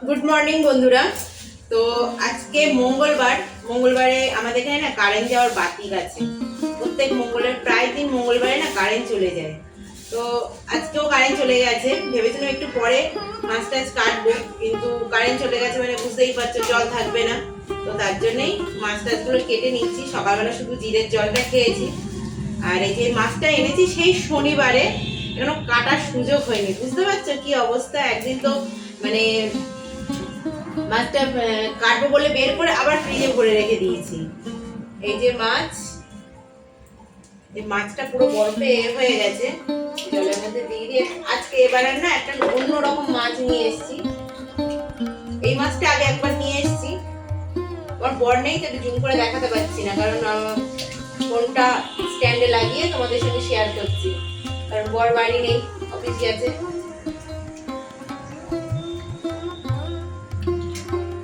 Good morning বন্ধুরা। তো আজকে মঙ্গলবারে আমাদের এখানে না কারেন্ট যাওয়ার বাতিক আছে। প্রত্যেক প্রায় দিন মঙ্গলবারে না কারেন্ট চলে যায়। তো আজকেও কারেন্ট চলে গেছে। ভেবেছিলাম একটু পরে মাছ টাছ কাটবো, কিন্তু কারেন্ট চলে গেছে মানে বুঝতেই পারছো জল থাকবে না। তো তার জন্যই মাছ টাছগুলো কেটে নিচ্ছি। সকালবেলা শুধু জিরের জলটা খেয়েছি। আর এই যে মাছটা এনেছি সেই শনিবারে, এখনো কাটার সুযোগ হয়নি। বুঝতে পারছো কি অবস্থা। একদিন তো মানে মাছটা কাটবো বলে বের করে আবার ফ্রিজে ভরে রেখে দিয়েছি। এই যে মাছ, এই মাছটা পুরো বরফে হয়ে গেছে, জলের মধ্যে দিয়ে আজকে এবারে না একটা অন্যরকম মাছ নিয়ে এসেছি। এই মাছটা আগে একবার নিয়ে এসেছি, আমার বর নেই তো জুম করে দেখাতে পারছি না, কারণ ফোনটা স্ট্যান্ডে লাগিয়ে তোমাদের সঙ্গে শেয়ার করছি, কারণ বর বাড়ি নেই, অফিসে আছে।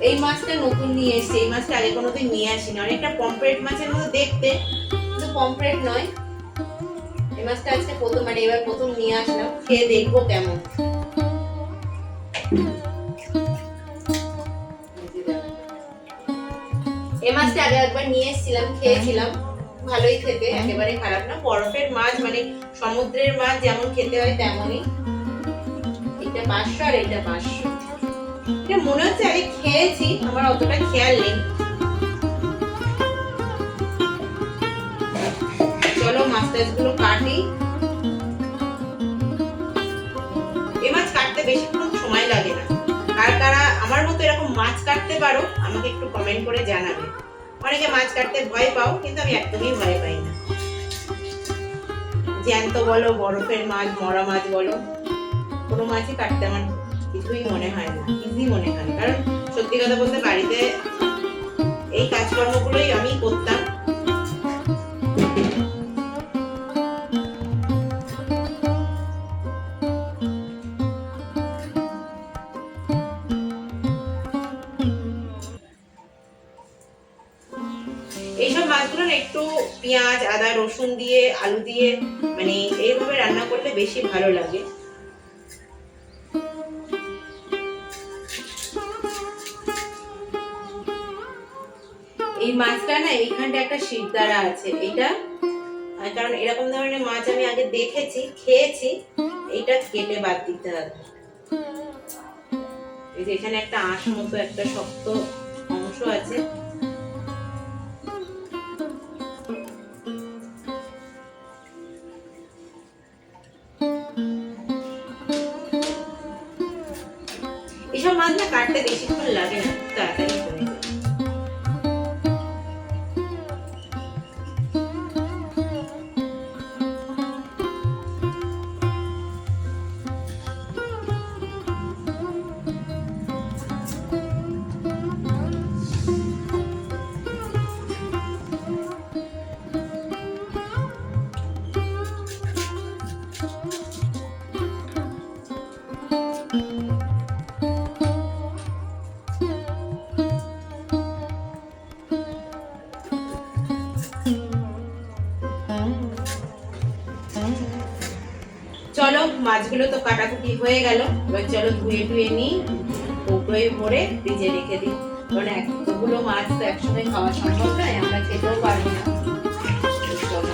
এই মাছটা নতুন নিয়ে এসেছি, এই মাছটা আগে কোনোদিন নিয়ে আসিনি। অনেকটা পমফ্রেট মাছের মতো দেখতে, কিন্তু পমফ্রেট নয়। এই মাছটা আজকে প্রথম, মানে এবার প্রথম নিয়ে আসলাম, খেয়ে দেখবো কেমন। এই মাছটা আগে একবার নিয়ে এসেছিলাম, খেয়েছিলাম, ভালোই খেতে, একেবারে খারাপ না। বরফের মাছ মানে সমুদ্রের মাছ যেমন খেতে হয় তেমনই। এটা 500 আর এটা 500। এটা মনে হচ্ছে আগে খেয়েছি, আমার অতটা খেয়াল নেই। চলো মাছ টাছগুলো কাটি। এই মাছ কাটতে বেশিক্ষণ সময় লাগে না। কারা আমার মতো এরকম মাছ কাটতে পারো আমাকে একটু কমেন্ট করে জানাবে। অনেকে মাছ কাটতে ভয় পাও, কিন্তু আমি একদমই ভয় পাই না। জ্যান্ত বলো, বরফের মাছ, মরা মাছ বলো, কোনো মাছই কাটতে আমার কিছুই মনে হয় না, ইজি মনে হয়। কারণ সত্যি কথা বলতে বাড়িতে এই কাজকর্মগুলোই আমি করতাম। এইসব মাছগুলো না একটু পেঁয়াজ, আদা, রসুন দিয়ে, আলু দিয়ে, মানে এইভাবে রান্না করলে বেশি ভালো লাগে। এই মাছটা না এইখানটা একটা শিরদাঁড়া আছে, এটা কারণ এরকম ধরনের মাছ আমি আগে দেখেছি, খেয়েছি। এইটা কেটে বাদ দিতে হবে। এই যে এখানে একটা আঁশ মতো একটা শক্ত অংশ আছে, এসব মাছ না কাটতে বেশিক্ষণ লাগে না, তাড়াতাড়ি হয়ে যায়। চলো মাছগুলো তো কাটাকুটি হয়ে গেল, এবার চলো ধুয়ে ধুয়ে নিই, কৌটোয় ভরে ফ্রিজে রেখে দিই। কারণ এতগুলো মাছ তো একসঙ্গে খাওয়া সম্ভব নয়, আমরা খেতেও পারবো না। চলো।